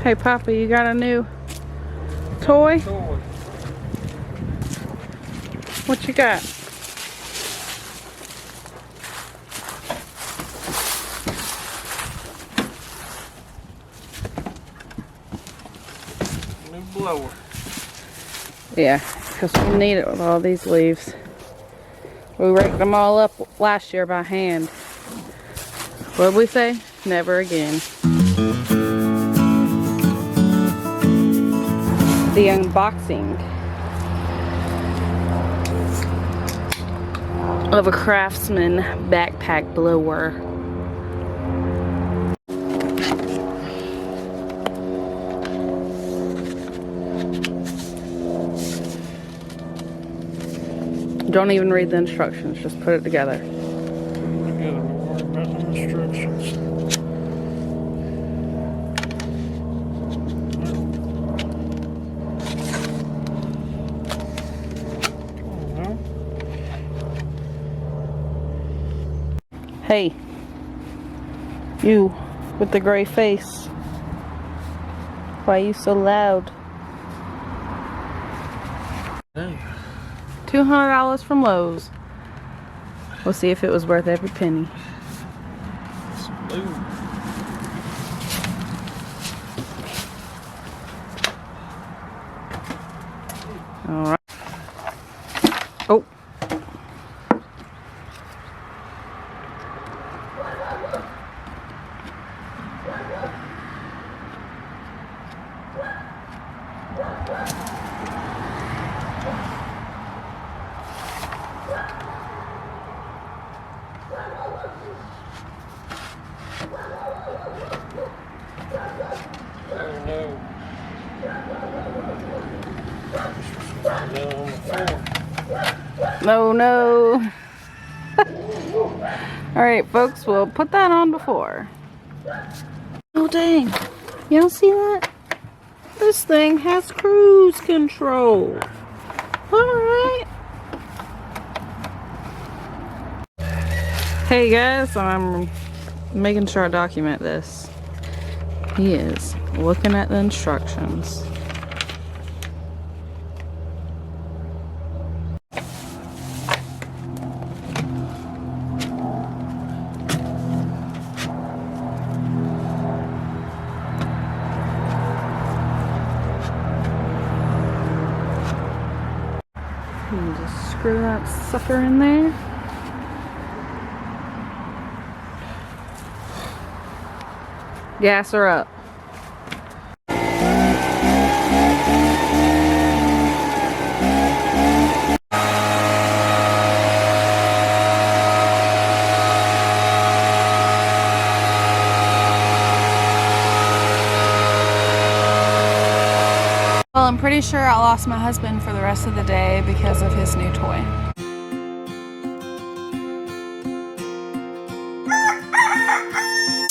Hey, Papa, you got a new toy? What you got? New blower. Yeah, because we need it with all these leaves. We raked them all up last year by hand. What did we say? Never again. The unboxing of a Craftsman backpack blower. Don't even read the instructions, just put it together. Don't worry about the instructions. Hey, you with the gray face. Why are you so loud? Hey. $200 from Lowe's. We'll see if it was worth every penny. It's blue. All right. Oh. No, no. Alright, folks, we'll put that on before. Oh, dang. You don't see that? This thing has cruise control. Alright. Hey, guys, I'm making sure I document this. He is looking at the instructions. And just screw that sucker in there. Gas her up. Well, I'm pretty sure I lost my husband for the rest of the day because of his new toy.